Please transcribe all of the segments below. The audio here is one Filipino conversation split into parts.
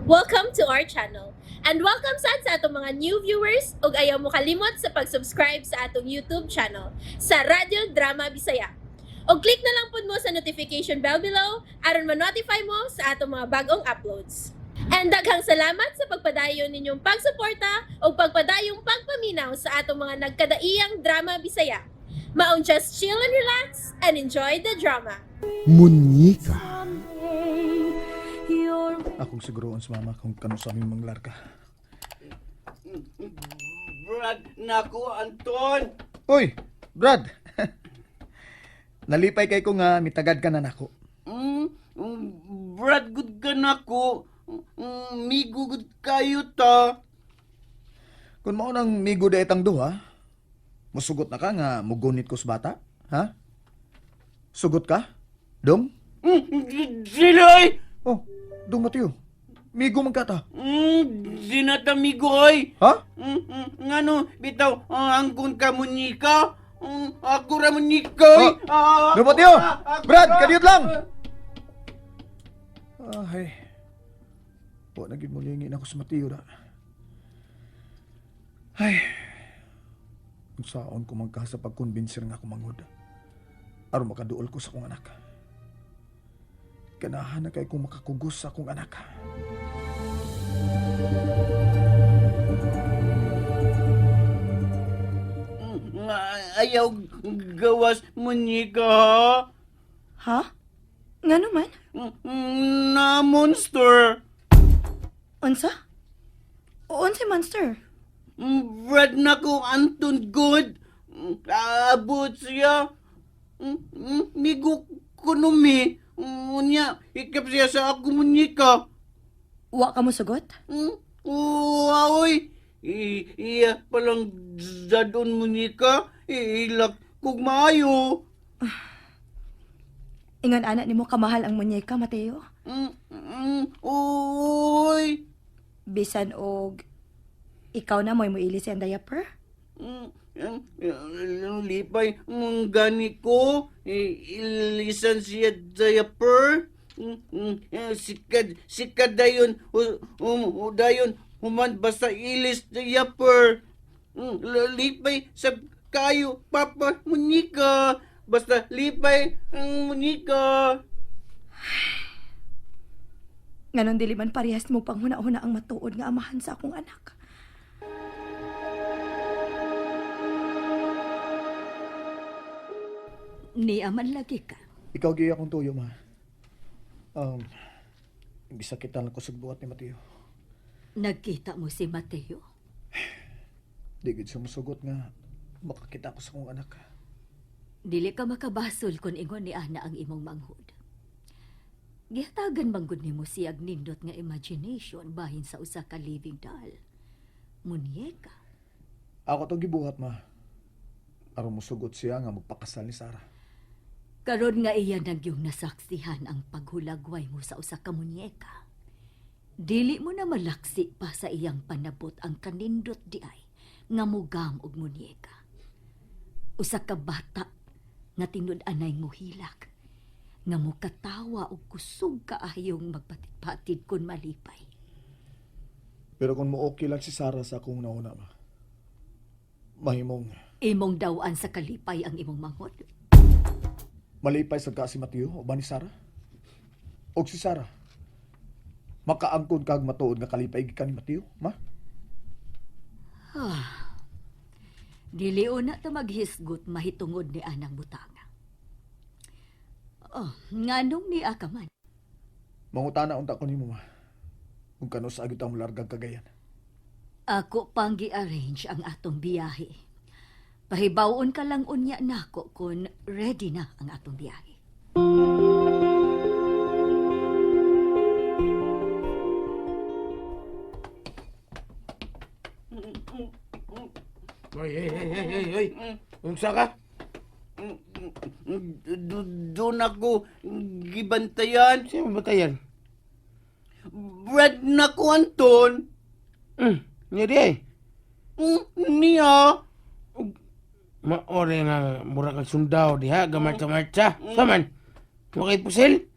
Welcome to our channel. And welcome sa atong mga new viewers ug ayaw mo kalimot sa pag-subscribe sa atong YouTube channel sa Radio Drama Bisaya. O click na lang pud mo sa notification bell below aron ma-notify mo sa atong mga bagong uploads. And daghang salamat sa pagpadayon ninyong pagsuporta o pagpadayong pagpaminaw sa atong mga nagkadaiyang drama Bisaya. Maong just chill and relax and enjoy the drama. Munyika. Akong siguroon sa mama kung kano sa aming manglarga. Brad, naku, Anton! Uy, Brad! Nalipay kay ko nga mitagad ka na nako. Brad, good ka nako. Migo good kayo ta. Kung mao nang migo da itang duha, musugot na ka nga mugunit ko sa bata? Ha? Sugot ka? Dong? Siloy! Oh, Dong Mateo. Migo man ka ta. Dinata migoy. Ha? Ngano, bitaw, angkon ka munika? Ako ra munikoy. Dong Mateo! Brad, kadiyot lang! Ay. O, naging mulingin ako sa Mateo na. Ay. Kung saan ko magka sa pagkonbinsir nga ako mangod. Aron makaduol ko sa akong anak. Ganahan na kay kung makakugos sa akong anak. Ayaw gawas munika. Ha? Nga naman? Na monster. Unsa? Unsa monster? Brad nako Anton good. Abot siya. Migo kunumi. Unya, ikap siya sa ako munika. Wa ka mo sugot? Uy. Iya palang zadon munika. Ilak kog maayo. Ingon anak nimo kamahal ang munyeka, Mateo. Uy. Bisan og ikaw na mo'y muili siyang diaper? Lipay mong gani ko. Ilisan siya diaper. Sikad dayon. Dayon. Human basta ilis diaper. Lipay sa kayo. Papa, munika. Basta lipay ang munika. Nganon dili man parehas mo pang huna-huna ang matuod nga amahan sa akong anak. Ni aman lagi ka. Ikaw giya akong tuyo, ma. Gisakitan ako sa buhat ni Mateo. Nagkita mo si Mateo. Di gid siya musugot nga makakita ko sa akong anak. Dili ka makabasol kung ingon ni Ana ang imong manghud. Gihatagan manggod nimo siyag nindot nga imagination bahin sa usa ka living doll. Munyeka. Ako to gibuhat, ma. Aron musugot siya nga magpakasal ni Sarah. Karon nga iya nagyong nasaksihan ang paghulagway mo sa usa ka munyeka. Dili mo na malaksi pa sa iyang panabot ang kanindot di ay nga mugam og munyeka. Usa ka bata nga tinud-anay mo hilak nga mo katawa og kusog kaayong magpatid-patid kun malipay. Pero kung mo okay lang si Sarah sa akong nauna, ma. Mahimong Imong dawaan sa kalipay ang imong manghod. malipay sa ka si Mateo o ba ni Sarah? O si Sarah? Makaangkon kag matuod nga kalipay ka ni Mateo, ma? Dili una ta maghisgot mahitungod ni anang butanga. Oh, nganong ni akaman? Mangutana unta ko nimo, ma. Kung kano sa agit ang largang Cagayan. Ako pang gi-arrange ang atong biyahe. Pahibawon ka lang unya nako kung ready na ang atong biyahe. Hoy. Unsa ka? Doon ako gibantayan. Sino batayan? Brad nako Anton. Niya di ay. Niya. Maore nga murag kag sundaw diha gamarcha-marcha. Saman. Wakay pusil?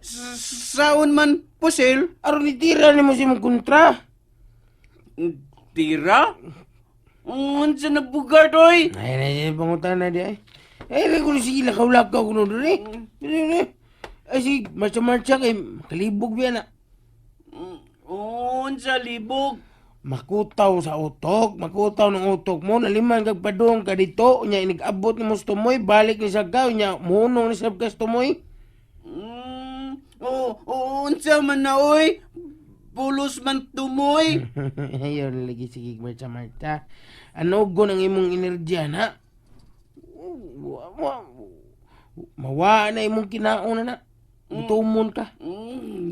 Saon man pusil? Aron itira ni mo si mong kontra. Tira? Unsa na bugart oy? Ay, pangutan na di ay. Ay, kung sige lakaw-lakaw ko nun eh. Ay, sige, marcha-marcha kay kalibog biya na. Unsa libog? Makutaw sa utok, makutaw ng utok mo, naliman kag padung ka dito, nya inigabot ni mo sa tumoy, balik ni sa gaw, nya munong ni sa tumoy. Unsa man na oy? Pulos man tumoy. Ayun, lagi sige, marcha-marcha. Ano go ng imong enerhiya na? Mawa na imong kinaon na. Gutumon ka.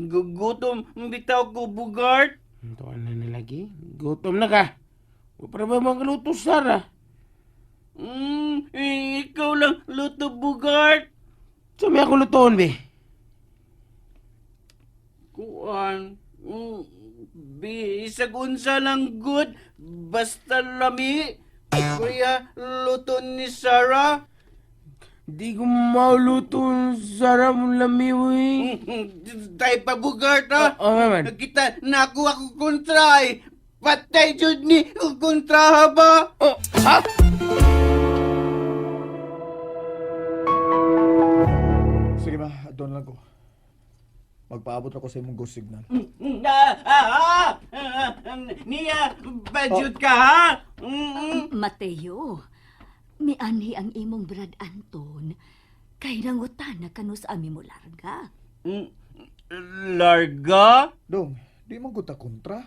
Gugutom bitaw ko bugart. Ito na lagi. Gutom na ka. Para ba magaluto Sara? Ikaw lang luto bugart. So may ako lutoon be. Kuan. Bisag unsa lang good. Basta lami. Kuya luto ni Sarah. Di ko mauluto Sara mo lamiwi. Tay pa bugart ha. Oo naman. Kita nakuha ko kontra eh. Patay jud ni kontra ba? Oh, ha? Sige ma, doon lang ko. Magpaabot ako sa imong go signal. Niya, budget ka ha? Mateo, mianhi ang imong Brad Anton, kay nangutan na kano sa ami mo larga. Larga? Dong, di man ko ta kontra.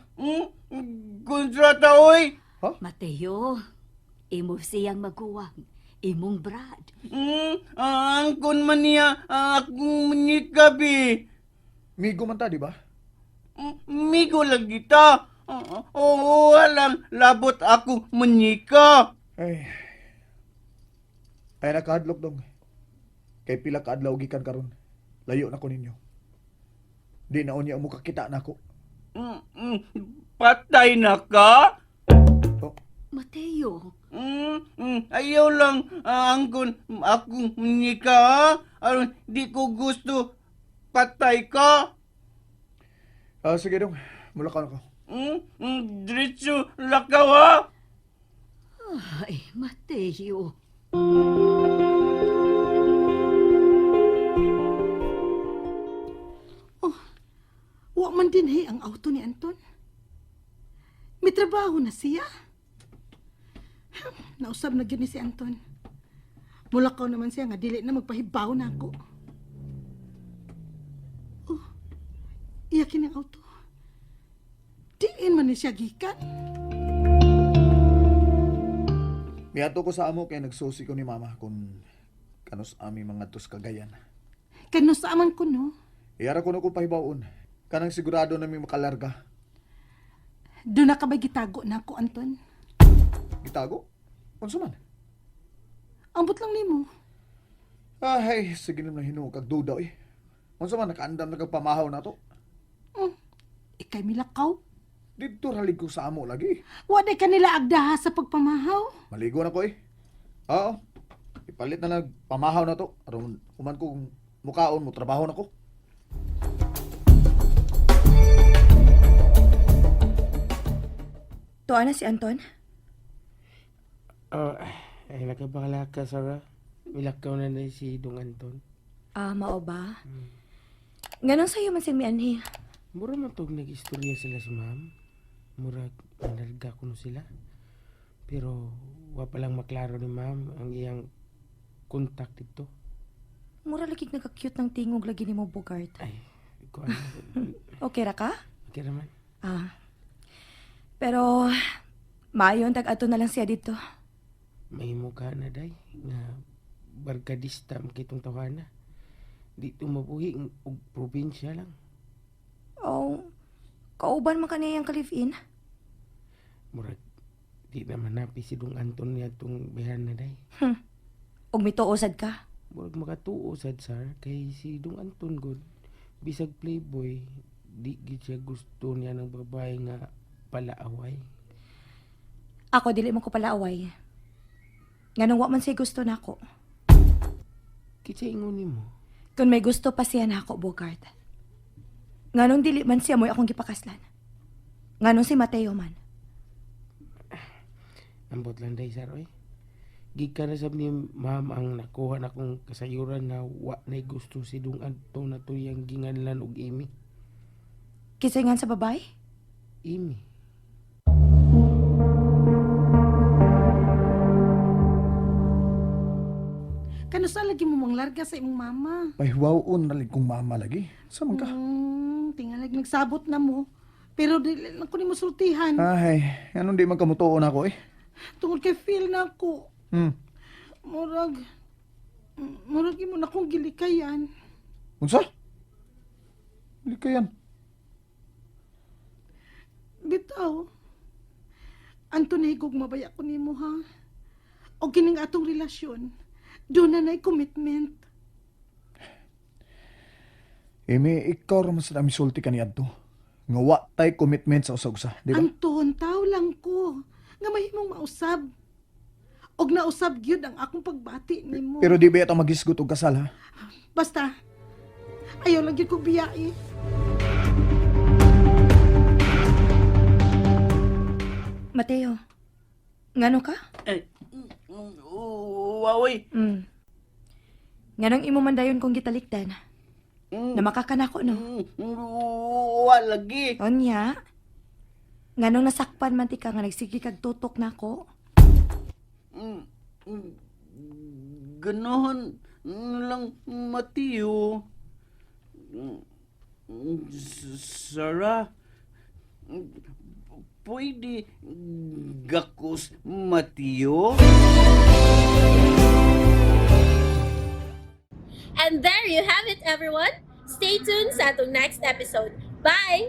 Kontra ta oy? Mateo, imo siyang maguwang, imong Brad. Angkon man niya akong manikabi. Migo man ta, di ba? Migo lang kita. Oo, walang labot ako manika. Ay nakahadlok dong. Kay pila ka adlaw gikan karon. Layo na ko ninyo. Di na unya mo kakita na ako. Patay na ka? Oh, Mateo, Ayaw lang angkon akong manika. Aron di ko gusto patay ka. sige dong. Mula ka na ko. Diretso lakaw ha. ay Mateo. Wa man din ang auto ni Anton. May trabaho na siya. Nausab na gyud ni si Anton. Mulakaw naman siya nga dili na magpahibaw na ako. Oh, iyakin ang auto. Diin man ni siya gikan. Miato ko sa amo kay nagsusi ko ni mama kung kanos ami mga tos kagayan. Kano sa aman ko no? Iyara ko na ko pahibawon. Kanang sigurado na may makalarga. Doon na ka ba gitago na ako, Anton? Gitago? Unsa man? Ambot lang nimo. Ay, sige na hinuog kag duda eh. Unsa man nakaandam na kag pamahaw na to? Ikay milakaw. Dito ralig ko sa amo lagi. Waday ka nila agdaha sa pagpamahaw. Maligo na ko eh. Oo. Ipalit na lang pamahaw na to. Aron human ko mukaon mo trabaho na ko. Tuwa na si Anton? Ay, nakabakalaka Sara. Milakaw na na si Dong Anton. Mao ba? Ganang sa'yo man si Mianhi. Mura man tog nag-istorya sila si ma'am. Murag nanalga ko no sila. Pero wa pa lang maklaro ni ma'am ang iyang kontak dito. Mura lagi nagka-cute ng tingog lagi ni mo Bogart. Ay, ko ano. Okay ra ka? Okay naman. Pero, maayon tag-ato na lang siya dito. May mukha na day nga barkadista makitong tawana. Dito mabuhi og probinsya lang. Oh, kauban man kaniyang ka-live-in? Murag di naman napi si Dong Anton niya itong bihan na day. Og mituosad ka? Murag makatuo sad sir kay si Dong Anton god bisag playboy di gid siya gusto niya ng babae nga palaaway. Ako, dili mo ko pala away. Nga nung wa man siya gusto na ako. Kitsa ingon nimo. Kung may gusto pa siya na ako, Bogart, Nganong dili man siya mo'y akong gipakaslan. Nganong si Mateo man. Ambot lang day saroy. Gikan na sab ni ma'am ang nakuha na kong kasayuran na wa na gusto si Dung Anton na tuyang ginganlan og Amy. Kisingan sa babae? Amy. Kano sa lagi mo manglarga sa imong mama? Pahiwaon na lang kong mama lagi. Saan ka? Tingalag nagsabot na mo. Pero dili lang ko ni masultihan. Ay, anong di man kamutuon ako eh. Tungod kay feel na ako. Hmm. Murag mo na akong gilikayan. Unsa? Hindi ka yan. Bitaw. Anton higog mabaya ko nimo ha. O kining atong relasyon. Doon na na'y commitment. Eme, ikaw raman sa nami sulti ka ni Adto. Nga wa tay commitment sa usa-usa, di ba? Anton, tao lang ko. Nga mahimong mausab. Og nausab gyud ang akong pagbati nimo. Pero di ba ito magisgot og kasal, ha? Basta, ayaw lang gyud kong biyae. Mateo, ngano ka? Waoy. Nganong imo man dayon kong gitalikdan? Na makakanako, no? Walagi. Onya, nganong nasakpan man ti ka nga nagsige kag tutok na ako? Ganoon lang, Mateo. Sarah, pwede gakos, Mateo? And there you have it, everyone. Stay tuned sa atong next episode. Bye!